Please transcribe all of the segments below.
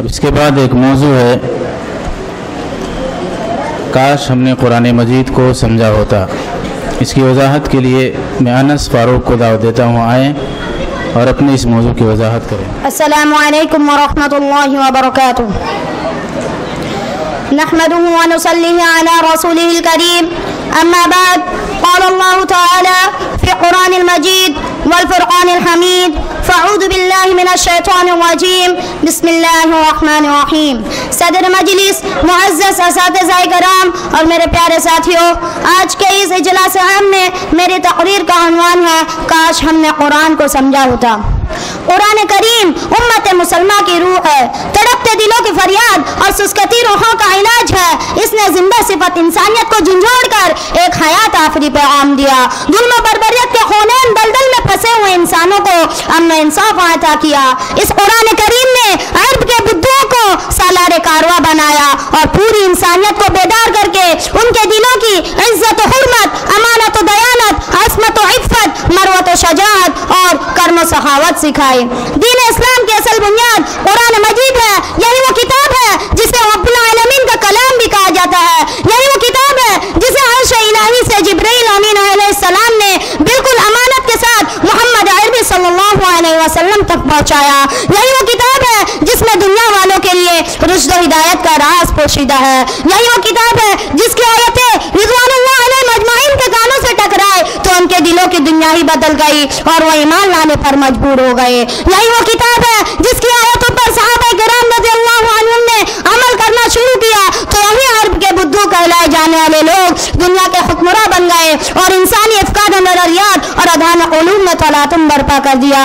अब इसके बाद एक मौजू है, काश हमने कुरान मजीद को समझा होता। इसकी वजाहत के लिए मैं अनस फारूक को दावत देता हूँ, आएँ और अपने इस मौजू की वजाहत करें। अस्सलामु अलैकुम व रहमतुल्लाहि व बरकातुहू। नहमदुहु व नुसल्ली अला रसूलिहिल करीम, अम्मा बाद। क़ाल अल्लाहु तआला फ़ी क़ुरानिल मजीद वल फ़ुरक़ानिल हमीद, फ़अऊज़ु बिल्लाहि मिनश शैतानिर रजीम, बिस्मिल्लाहिर रहमानिर रहीम। सदर मजलिस, मुअज़्ज़ज़ असातिज़ाए कराम और मेरे प्यारे साथियों, आज के इस इजलास आम में मेरी तकरीर का उन्वान है, काश हमने कुरान को समझा होता। कुरान करीम उम्मत मुसलमा की रूह है, तड़पते दिलों की फरियाद और सुस्कती रूहों का इलाज है। इसने जिंदा सिफत इंसानियत को झंझोड़ कर एक हयात आफरी पैगाम दिया। जुल्म बर्बरियत के खूनेन दलदल में फंसे हुए इंसानों को अमन इंसाफ अता किया। इस कुरान करीम ने अरब के बुद्धों को सालारे कारवा बनाया और पूरी इंसानियत को बेदार करके उनके दिलों की इज्जत हुर्मत, अमानत व दयानत, अस्मत व इफ़्फ़त, मरवत व शजाअत और कर्म व सखावत सिखाई। दीन इस्लाम की असल बुनियाद कुरान मजीद है। यही वो किताब है जिसे रब्बुल आलमीन का कलाम भी कहा जाता है। यही वो किताब है जिसे अर्श इलाही से जिब्रील अमीन अलैहिस्सलाम ने बिल्कुल अमानत के साथ मोहम्मद अरबी सल्लल्लाहु अलैहि वसल्लम तक पहुंचाया। यही वो किताब है जिसमें दुनिया वालों के लिए रुश्द व हिदायत का राज पोशीदा है। यही वो किताब है जिसकी आयतें रिज़वानुल्लाह अलैहिम अजमाइन के कानों से टकराए तो उनके दिलों की दुनिया ही बदल गई और वो ईमान लाने पर मजबूर हो गए। यही वो किताब है जिसकी आयतों पर सहाबा किराम रज़ियल्लाहु अन्हुम ने अमल करना शुरू किया तो वही अरब के बुद्धू कहलाए जाने वाले लोग दुनिया के हुक्मरां बन गए और इंसानी अफ़कार, नज़रियात और अधान उलूम में तलातुम बर्पा कर दिया।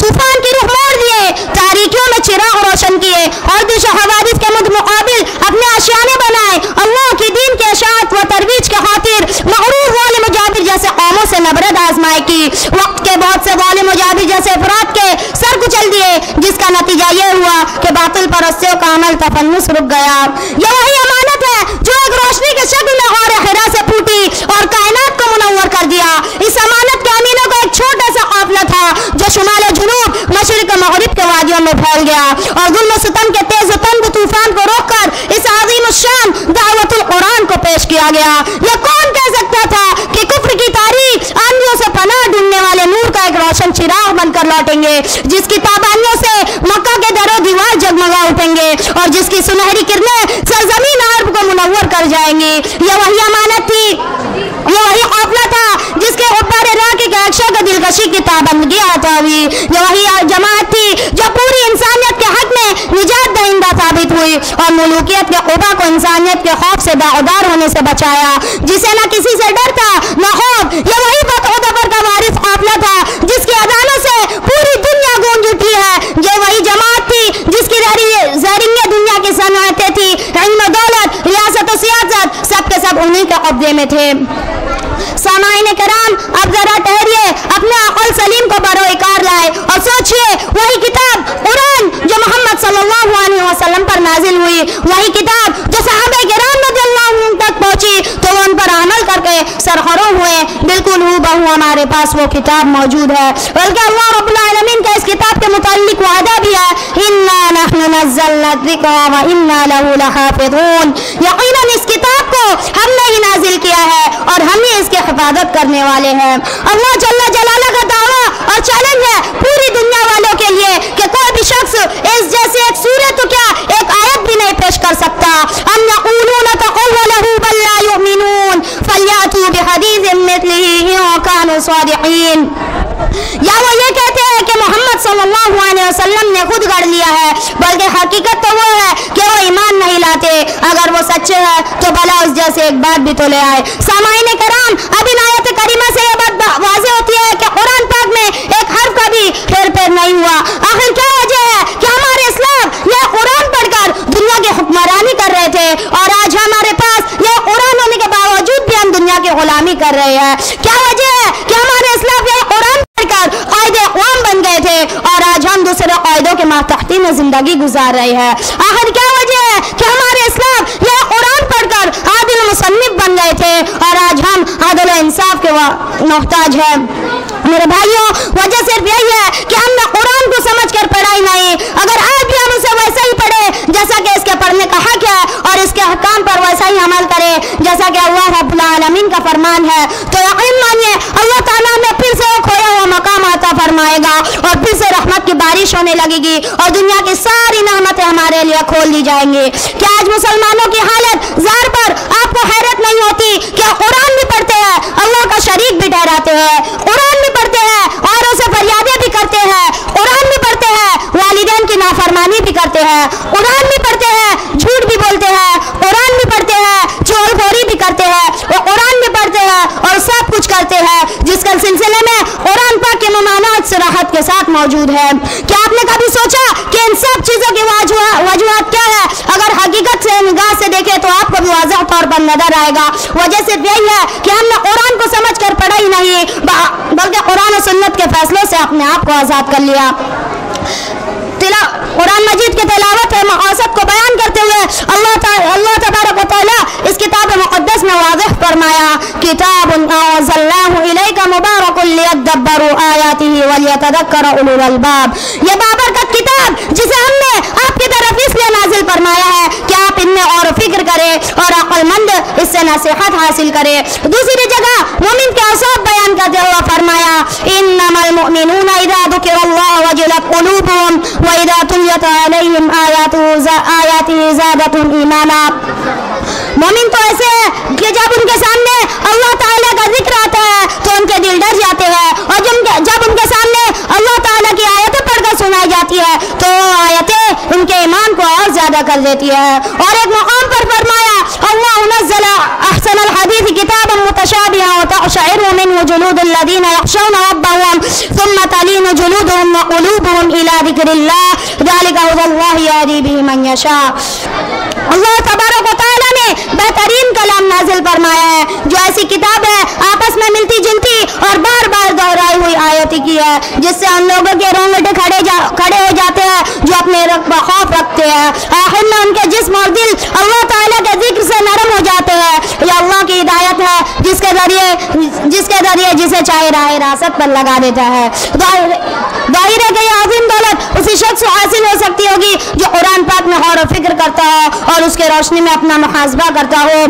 तूफान की रुख मोड़ दिए, तारीकियों में चिराग रोशन किए और दिश हवादिस के मुकाबिल अपने आशियाने बनाए। अल्लाह की दीन के इशाअत व तरवीज के खातिर मगरूर वाले मुजाहिर जैसे कौमों से नबरत आजमाई की। वक्त के बहुत से वाले मुजाहिर जैसे अफराद के सर कुचल दिए, जिसका नतीजा ये हुआ कि बातिल परस्तियों का अमल तफन्नुस रुक गया। यह वही अमानत है जो एक रोशनी के शक्ल में गौर हिरा से फूटी और कायनात को मुनव्वर कर दिया। इस अमानत के अमीनों का एक छोटा सा काफिला था जो शुमाल जुनूब, मशरिक मगरिब के वादियों में फैल गया और जुल्म सितम के तेज तंग तूफान को रोककर इस आज़ीम शान दावतुल कुरान को पेश किया गया। यह कौन कह सकता था कि कुफ्र की तारीख आंधियों से पनाह ढूंढने वाले नूर का एक रोशन चिराग बनकर लौटेंगे, जिसकी ताबानियों से मक्का के दरो दीवार जगमगा उठेंगे और जिसकी सुनहरी किरणें सरजमीन अरब को मुनव्वर कर जाएंगी। यह वही अमानत थी, यह वही काफिला था जिसके गुब्बारे राकी के अक्षय का दिलकशी की ताबंदगी आता हुई। यह वही जमात थी जो पूरी इंसानियत के हक में निजात दहिंदा साबित हुई और मुलूकियत के क़ुबा को इंसानियत के खौफ से दागदार होने से बचाया, जिसे न किसी से डर था न खौफ। यह वही फ़तह का वारिस काफिला था जिसकी अदानों से पूरी दुनिया गूंज उठी है। यह वही जमात थी जिसकी ज़रिए दुनिया की सनअतें थी, इल्म दौलत, रियासत और सियासत सब के सब उन्हीं के कब्जे में थे। सामाईन कराम, अब जरा ठहरिए, अपने अक़ल सलीम को बरोइकार लाए और सोचिए, वही किताब कुरान जो मोहम्मद सल्लल्लाहु अलैहि वसल्लम पर नाजिल हुई, वही किताब जो सहाबा किराम रज़ियल्लाहु अन्हुम तक पहुंची तो वो उन पर अमल करके सरखरों हुए। बिल्कुल हूबहू हमारे पास वो किताब मौजूद है, बल्कि अल्लाह रब्बुल आलमीन का इस किताब के मुताल्लिक वादा भी है, इन्ना नहनु नज़्ज़लना ज़िक्रा व इन्ना लहू लहाफ़िज़ून। यकीनन इस किताब को हमने ही नाजिल किया है और हम ही इसकी हिफाजत करने वाले हैं। अल्लाह जल्ला जलाला का दावा और चैलेंज है पूरी दुनिया वालों के लिए कि कोई भी शख्स इस जैसी एक सूरत तो क्या एक आयत भी नहीं पेश कर सकता। हम यक़ूलून तक़व्वलहू बल ला युमिनून फलयातू बिहदीसिम मिस्लिही इन कानू सादिक़ीन। या वो ये कहते हैं कि मोहम्मद सल्लल्लाहु अलैहि वसल्लम ने खुद गढ़ लिया है, बल्कि हकीकत तो वो है कि वो ईमान नहीं लाते। अगर वो सच्चे हैं तो भला उस जैसे एक बात भी तो ले आए। सामाईन कराम, अब इन आयत करीमा से ये बात वाज़ेह होती है कि कुरान पाक में एक हर्फ का भी हेर फेर नहीं हुआ। आखिर क्या वजह है कि हमारे इस्लाम यह कुरान पढ़कर दुनिया की हुक्मरानी कर रहे थे और आज हमारे पास यह कुरान होने के बावजूद भी हम दुनिया की गुलामी कर रहे हैं? क्या वजह है कि हमारे इस्लाम यह कुरान पढ़कर कायदे अक़वाम बन गए थे और आज हम दूसरे कायदों के मातहती में जिंदगी गुजार रहे हैं? आखिर क्या वजह है कि हमारे इस्लाम यह कुरान पढ़कर आदिल मुसन्निफ बन गए थे और आज हम अदल इंसाफ के मोहताज हैं? मेरे भाइयों, वजह सिर्फ यही है कि हमने कुरान को समझकर पढ़ाई नहीं। अगर आज भी हम उसे वैसे अहकाम पर वैसा ही अमल करे जैसा कि अल्लाह रब्बुल आलमीन का फरमान है, तो यकीन मानिए अल्लाह ताला ने फिर से वो खोया हुआ मकाम अता फरमाएगा और फिर से रहमत की बारिश होने लगेगी और दुनिया की सारी नेमतें हमारे लिए खोल दी जाएंगी। क्या आज मुसलमानों की हालत ज़ार पर आपको हैरत नहीं होती? क्या कुरान भी पढ़ते हैं, अल्लाह का शरीक भी ठहराते हैं, कुरान भी पढ़ते हैं, औरों से फरियादें भी करते हैं, कुरान भी पढ़ते हैं, वालिदैन की नाफरमानी भी करते हैं, कुरान भी पढ़ते हैं, झूठ भी बोलते हैं, कुरान भी पढ़ते हैं, चोरखोरी भी करते हैं, वो कुरान भी पढ़ते हैं और सब कुछ करते हैं जिसके सिलसिले में कुरान पाक के ममानात सराहत के साथ मौजूद है। क्या आपने कभी सोचा कि इन सब चीज़ों की वजूहात क्या है? अगर हकीकत से निगाह से देखें तो आपको भी वाज़ह तौर पर नजर आएगा। वजह सिर्फ यही है कि हमने कुरान को समझ कर पढ़ा ही नहीं, बल्कि कुरान और सुन्नत के फैसलों से अपने आप को आज़ाद कर लिया। कुरान मजीद के तिलावत है मक़ासद को बयान करते हुए अल्लाह तबारक व तआला इस किताब मुक़द्दस में वाज़ह फरमाया, किताबुन अंज़लनाहु इलैका मुबारकुन लियद्दब्बरू आयातिही वलियतज़क्कर उलुल अलबाब। ये बाबरकत किताब जिसे हमने आपकी तरफ इसलिए नाजिल फरमाया है कि आप इनमें और फिक्र करें और अक्लमंद इससे नसीहत हासिल करें। दूसरी जगह मोमिन के औसाफ बयान करते हुए फरमाया, इन्नमल मुमिनूना इज़ा ज़ुकिरल्लाहु वजिलत क़ुलूबुहुम व इज़ा तुलियत अलैहिम आयातिही ज़ादतहुम ईमाना। मोमिन तो ऐसे है कि जब उनके सामने अल्लाह ताला का जिक्र आता है तो उनके दिल डर जाते हैं और जब उनके सामने अल्लाह ताला की आयतें पढ़कर सुनाई जाती है तो आयतें उनके ईमान को और ज्यादा कर देती है। और एक मकाम पर फरमाया, अल्लाह नज़्ज़ला अहसनल हदीस किताबन मुतशाबिहा व तक़शइरु मिन्हु जुलूदुल लज़ीना यख़शौना रब्बहुम सुम्मा तलीनु जुलूदुहुम व क़ुलूबुहुम इला ज़िक्रिल्लाह ज़ालिका हुदल्लाहि यहदी बिही मन यशा। अल्लाह तबारक व तआला ने बेहतरीन कलाम नाजिल फरमाया है जो ऐसी किताब है आपस में मिलती जुलती और बार बार दोहराई हुई आयतें की है, जिससे उन लोगों के रोंगटे खड़े हो जाते हैं जो अपने रब का खौफ रखते हैं। आखिर में उनके जिस्म और दिल अल्लाह ताला के जिक्र से नरम हो जाते हैं। यह अल्लाह की हिदायत है जिसके जरिए जिसे चाहे राह रासत पर लगा देता है। जाहिर है कि यह अज़ीम दौलत उसी शख्स को हासिल हो सकती होगी जो कुरान पाक में गौर व फिक्र करता हो और उसके रोशनी में अपना मुहासबा करता हो।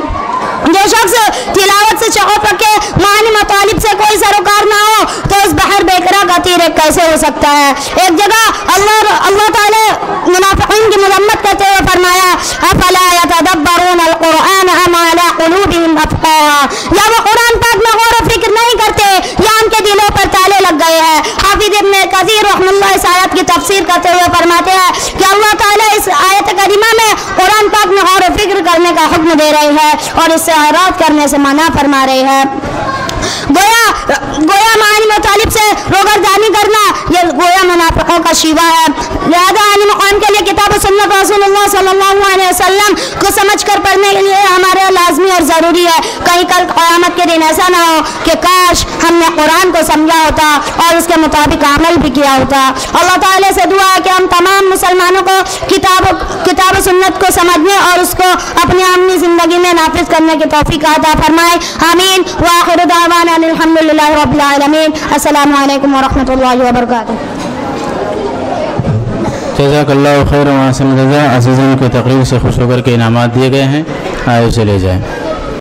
जो शख्स तिलावत से शौक़ रखे, मानी मतालिब से कोई सरोकार ना हो, तो उस बहर बेकरार का तीर कैसे हो सकता है? एक जगह अल्लाह ताला मुनाफ़िक़ीन की मज़म्मत करते हुए फरमाया, अफ़ला यतदब्बरून अल-क़ुरआन अम अला क़ुलूबिहिम अक़फ़ाहा। या वो कुरान पाक में गौर व फिक्र नहीं करते या उनके दिलों पर ताले लग गए हैं। हाफिज़ इब्न कसीर रहमतुल्लाह इस आयत की तफसीर करते हुए फरमाते हैं कि अल्लाह ताला इस आयत करीमा में कुरान पाक में गौर व फिक्र करने का हुक्म दे रहे हैं और इससे एराद करने से मना फरमा रहे हैं। गोया मानी मुतालिब से रोगरदानी करना ये गोया मुनाफिकों का शिवा है। लिहाजा आने मुकाम के लिए किताब सुन्नत रसूलुल्लाह सल्लल्लाहु अलैहि वसल्लम को समझ कर पढ़ने के लिए हमारे लाजमी और ज़रूरी है। कहीं कल क़यामत के दिन ऐसा ना हो कि काश हमने कुरान को समझा होता और उसके मुताबिक अमल भी किया होता। अल्लाह ताला से दुआ है कि हम तमाम मुसलमानों को किताब सुन्नत को समझने और उसको अपनी आमनी ज़िंदगी में नाफिज करने की तौफीक अता फरमाए। आमीन। व आखिर दावाना अल्हम्दुलिल्लाहि रब्बिल आलमीन। अस्सलामु अलैकुम व रहमतुल्लाहि व बरकातुहू। जज़ाकल्लाहु खैरन व अहसन जज़ा। अज़ीज़ों की तकरीर से खुश होकर के इनामात दिए गए हैं, आए उसे ले जाएं।